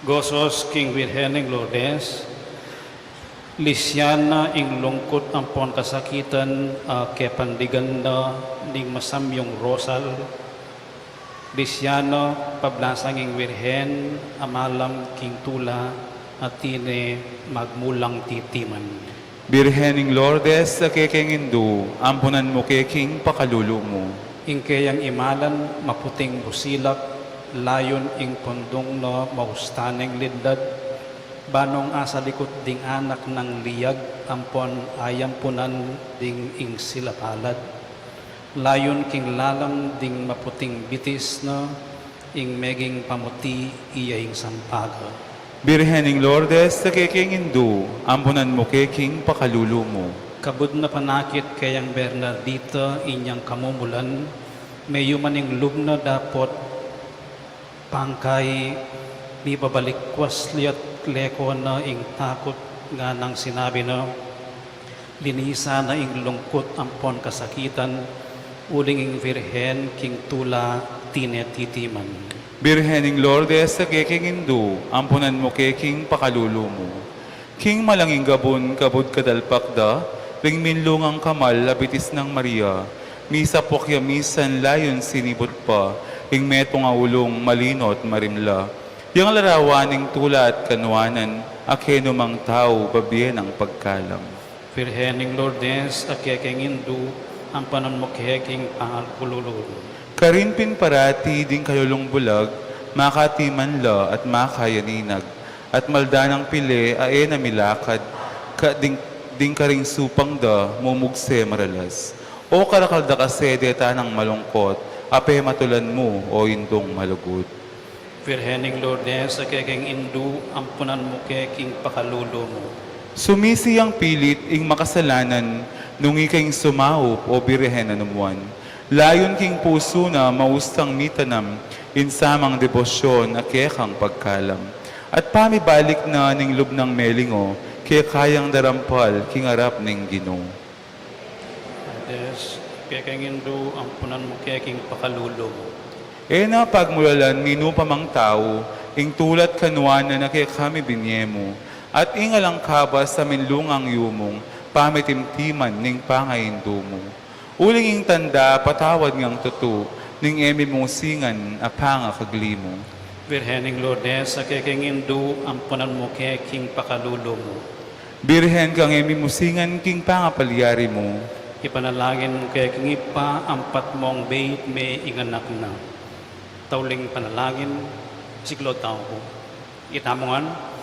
Gosos king Virhen ng Lourdes, lisyana ing lungkot ang pon kasakitan, kepandigan na ning masamyong rosal. Lisyana pablasang ing Virhen, amalam king tula, at tine magmulang titiman. Birhening Lourdes, sa keking Indo, ampunan mo keking pakalulo mo. Ing kayang imalan, maputing busilak, layon ing pondong na maustaneng lidlad, Banong asa likod ding anak ng liyag, ampon ayam punan ding ing silapalad. Layon king lalang ding maputing bitis na ing meging pamuti iyahing sampaga. Birhening Lourdes, sa keking Indu, ampunan mo keking pakalulu mo. Kabud na panakit kayang Bernardita inyang kamumulan, may yumaning lubna dapot pangkay mi babalikwas liat leko na ing takot nga nang sinabi na linisa na ing lungkot ampon kasakitan uling ing virhen king tula tinetitiman. Birhening Lourdes, sa keking Indu, ampunan mo keking pakalulu mo. King malanging gabon, kabud kadalpakda, ring minlungang kamal, labitis ng Maria, misa pokya misan layon sinibot pa, ing meto nga ulong malinot marimla. Yang larawaning tula at kanwanan, akeno mang tao, babien ang pagkalam. Virhening Lourdes akekeng Indu ang panon mo keking pangalkululul. Karinpin parati ding kalulong bulag, makatiman la at makayaninag, at maldanang pili ae na milakad, ding karing supang da, mumugse maralas. O karakalda ka sede tanang malungkot, ape matulan mo o indong malugod. Virhening Lourdes akekeng Indu ang punan mo keking pakalulo mo. Sumisi ang pilit ing makasalanan, nung ikang sumaup o birhen anumuan. Layon king puso na maustang mitanam, insamang debosyon akekang pagkalam. At pamibalik na ning lubnang melingo, kaya kayang darampal king arap ning Ginoo. Lourdes akekeng Indu ang punan mo keking pakalulo mo. E na pagmulalan minu pamang tao, ing tulat kanwana na kaya kami binyemo, at ingalang kabas sa minlungang yumong, pamitimtiman ning pangaindu mo. Uling ing tanda, patawad ngang tutu, ning emi mong singan, apanga kaglimo. Virhening Lourdes akekeng Indu ang punan mo keking pakalulo mo. Birhen kang emi musingan king pangapalyari mo. Ipanalangin mo keking ipa ang patmong bait may inganak na. Tauling panalangin, siglo tao ko. Itamongan,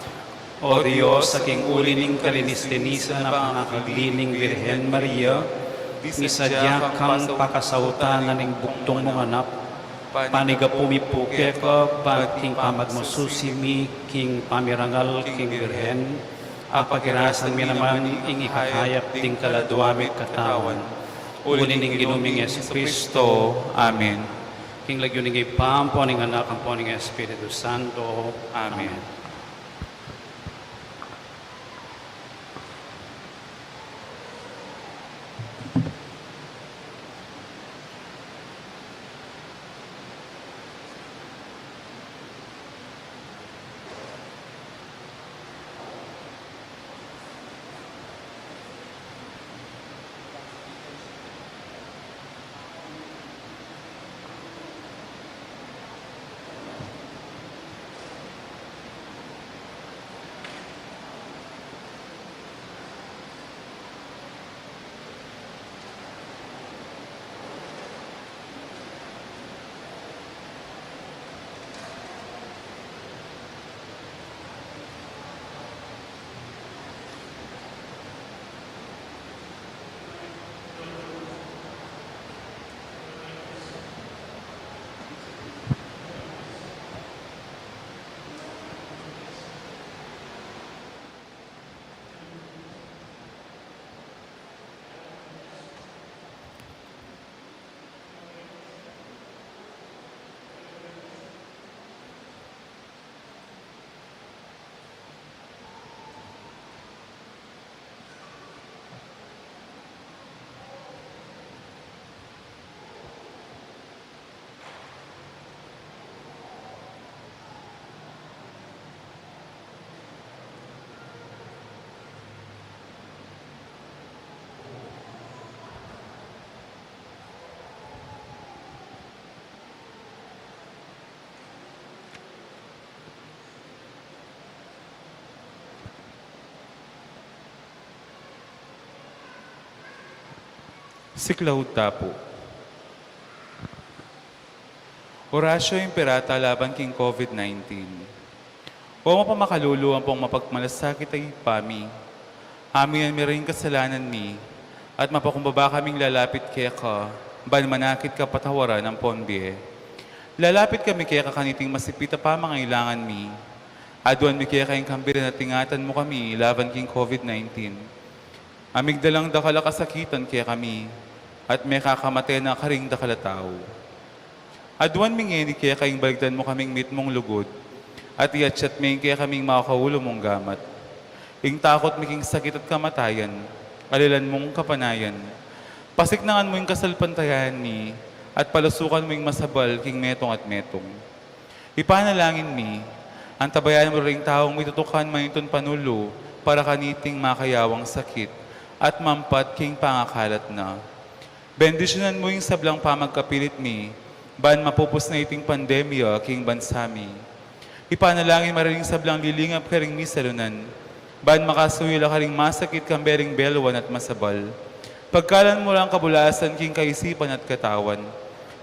O Diyos, sa king uli ning kalinis-linisa na pangakiglining Virhen Maria, misadya kang pakasautan na ning buktong mong anak, paniga pumipuke ka, pag king pamagmasusimi, king pamirangal, king Virhen, ang pagirasan mi naman ing ikakayap ding kaladuamit katawan. Uli ning ginuming Kristo. Amen. King lagyo ning ipam, po ning anak, ang po ning Espiritu Santo. Amen. Siklaw tapo. Orasyo Imperata laban king COVID-19. O mapamakhaluluan pong mapagmalasakit ay pami. Amin ang miring kasalanan mi, at mapakumbaba kaming lalapit kaya ka, ban manakit ka patawaran ng ponbie. Lalapit kami kaya kakaniting masipita pa mangailangan mi. Aduan mi kaya kayong kambirin at tingatan mo kami, laban king COVID-19. Amigdalang dakala kasakitan kaya kami, at may kakamate na karing dakala tao. Aduan mi ngeni kaya kayong baligdan mo kaming mit mong lugod, at iatsyat mi kaya kaming makakaulo mong gamat. Ing takot mi king sakit at kamatayan, alilan mong kapanayan. Pasiknangan mo yung kasalpantayan ni, at palasukan mo yung masabal king metong at metong. Ipanalangin mi, ang tabayan mo ring taong mitutukan mayunton panulo, para kaniting makayawang sakit, at mampat king pangakalat na. Bendisyonan mo yung sablang pamagkapilit mi, ban mapupos na iting pandemya king bansami. Ipanalangin mariling sablang lilingap ka ring misalunan, ban makasuyula ka ring masakit kang bering belwan at masabal. Pagkalan mo lang kabulasan king kaisipan at katawan.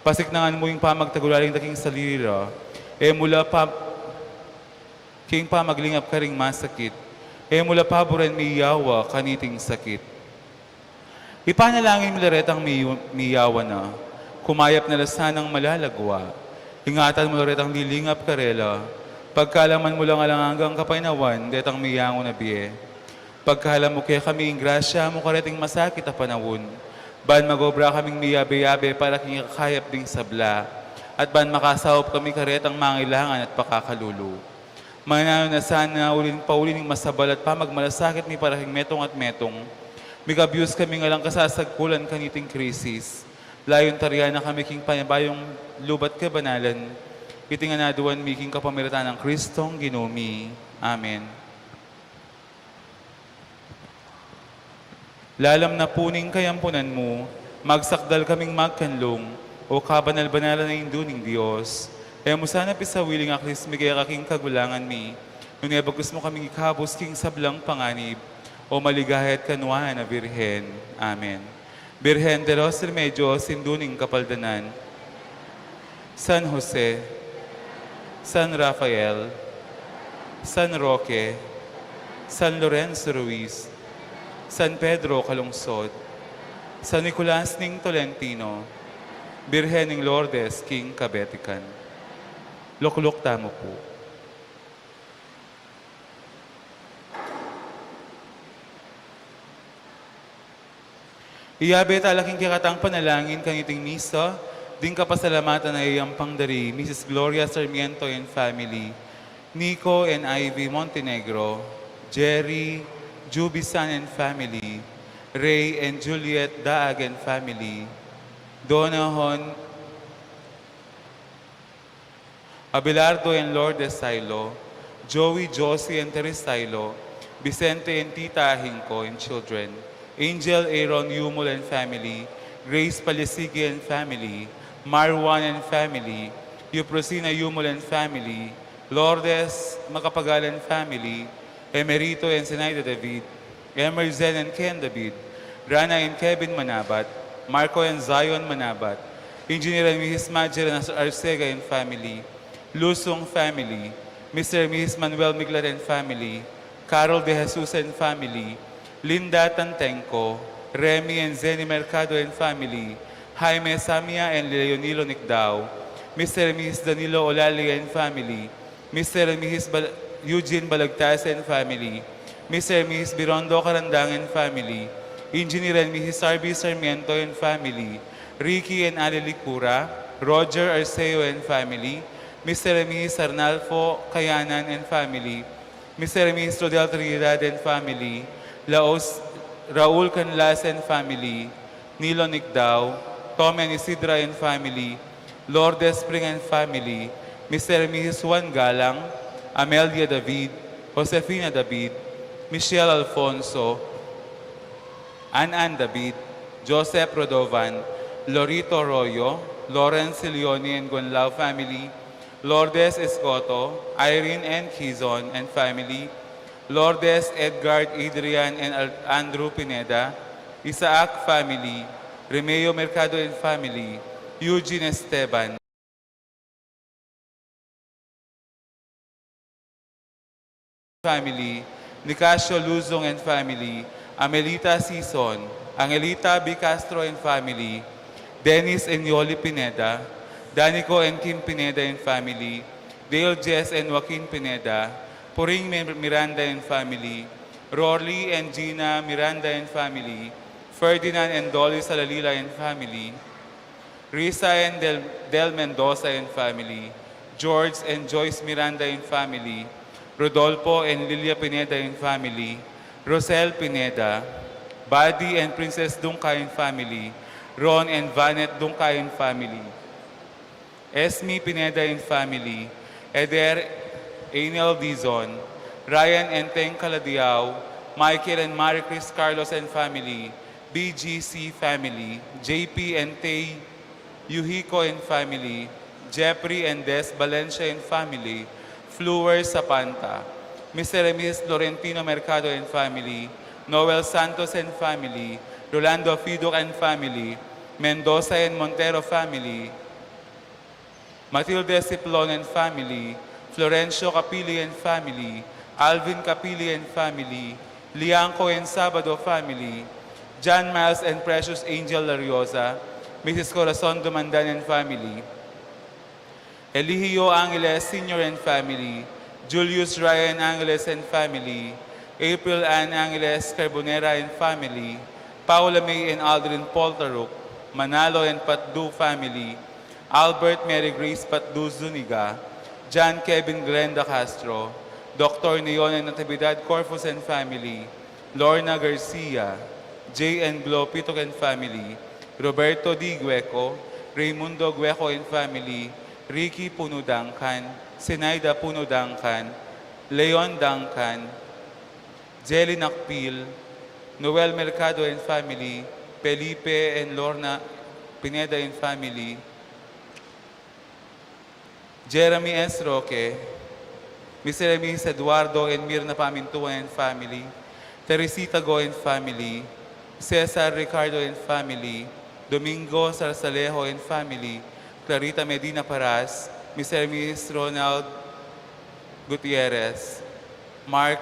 Pasiknangan mo yung pamagtagulaling daking salira, mula pa king pamaglingap ka ring masakit, mula paboren may yawa kaniting sakit. Ipanalangin mo laretang may yawa na, kumayap na lasanang malalagwa. Ingatan mo laretang lilingap karela, pagkalaman mo lang alangang kapainawan, detang miyango na biye. Pagkalam mo kaya kaming grasya mo kareting masakit na panawon. Ban magobra kaming miyabe-yabe para king kakayap ding sabla. At ban makasawop kami karetang mangailangan at pakakalulu. Manano na sana ulin paulin ng masabal at pamagmalasakit ni para king metong at metong. Mikabyus kami nga lang kasasagkulan kaniting krisis. Layon tariyan na kami king panabayong lubat kabanalan. Itinganaduan miking kapamiritan ng Kristong Ginumi. Amen. Lalam na puning kayampunan mo, magsakdal kaming magkanlong, o kabanal-banalan na induning Diyos. Kaya mo sana pisawiling aklis migay kaking kagulangan mi, nung bagus mo kaming ikabos king sablang panganib, o maligahit kanwa na Birhen. Amen. Birhen de los Remedios, induning kapaldanan. San Jose, San Rafael, San Roque, San Lorenzo Ruiz, San Pedro Calungsod, San Nicolas ning Tolentino, Birhen ning Lourdes king Kabetikan. Lukluk tamo po. Iyabe talaking kikatang panalangin kang iting misa, din kapasalamatan na iyang pangdari, Mrs. Gloria Sarmiento and family, Nico and Ivy Montenegro, Jerry, Jubisan and family, Ray and Juliet Daag and family, Donahon, Abelardo and Lourdes Silo, Joey, Josie and Teres Silo, Vicente and Tita Ahinco and children, Angel, Aaron, Yumul and family, Grace Palisigi and family, Marwan and family, Euprosina Yumul and family, Lourdes Macapagal and family, Emerito and Zenaida David, Emerzen and Ken David, Rana and Kevin Manabat, Marco and Zion Manabat, Engineer and Mrs. Majer and Arcega and family, Lusong family, Mr. and Mrs. Manuel Miglar and family, Carol De Jesus and family, Linda Tantenco, Remy and Zeni Mercado and family, Jaime Samia and Leonilo Nicdao, Mr. and Mrs. Danilo Olali and family, Mr. and Mrs. Eugene Balagtas and family, Mr. and Mrs. Birondo Carandang and family, Engineer and Mrs. R.B. Sarmiento and family, Ricky and Ali Licura, Roger Arceo and family, Mr. and Mrs. Arnalfo Kayanan and family, Mr. and Mrs. Rodel Trinidad and family, Raul Canlas and family, Nilo Nicdao, Tom and Isidra and family, Lourdes Spring and family, Mr. and Mrs. Juan Galang, Amelia David, Josefina David, Michelle Alfonso, Ann David, Joseph Rodovan, Lorito Royo, Lawrence Leone and Gonlao family, Lourdes Escoto, Irene and Kizon and family, Lourdes Edgard Adrian and Andrew Pineda, Isaac family, Remeo Mercado and family, Eugene Esteban, family, Nicasio Luzong and family, Amelita Sison, Angelita B. Castro and family, Dennis and Yoli Pineda, Danico and Kim Pineda and family, Dale Jess and Joaquin Pineda, Puring Miranda and family, Rory and Gina Miranda and family, Ferdinand and Dolly Salalila and family, Risa and Del Mendoza and family, George and Joyce Miranda and family, Rodolfo and Lilia Pineda and family, Rosel Pineda, Buddy and Princess Dungka and family, Ron and Vanet Dungka and family, Esme Pineda and family, Eder Anel Dizon, Ryan and Teng Caladiao, Michael and Marie Chris Carlos and family, BGC family, JP and Tay Yuhiko and family, Jeffrey and Des Valencia and family, Fluer Sapanta, Mr. and Mrs. Florentino Mercado and family, Noel Santos and family, Rolando Fidoc and family, Mendoza and Montero family, Matilde Ciplon and family, Florencio Capili and family, Alvin Capili and family, Lianco and Sabado family, John Miles and Precious Angel Lariosa, Mrs. Corazon Dumandan and family, Eligio Angeles Sr. and family, Julius Ryan Angeles and family, April Ann Angeles Carbonera and family, Paula May and Aldrin Poltaruk, Manalo and Patdu family, Albert Mary Grace Patdu Zuniga, John Kevin Glenda Castro, Dr. Neon and Natividad Corpus and family, Lorna Garcia, J. and Glo Pitok and family, Roberto D. Gueco, Raimundo Gueco and family, Ricky Puno Dangkan, Senaida Puno Dangkan, Leon Dangkan, Jelly Nakpil, Noel Mercado and family, Felipe and Lorna Pineda and family, Jeremy S. Roque, Mr. and Mrs. Eduardo and Mirna Pamintuan and family, Teresita Go and family, Cesar Ricardo and family, Domingo Sarsalejo and family, Clarita Medina Paras, Mr. and Mrs. Ronald Gutierrez, Mark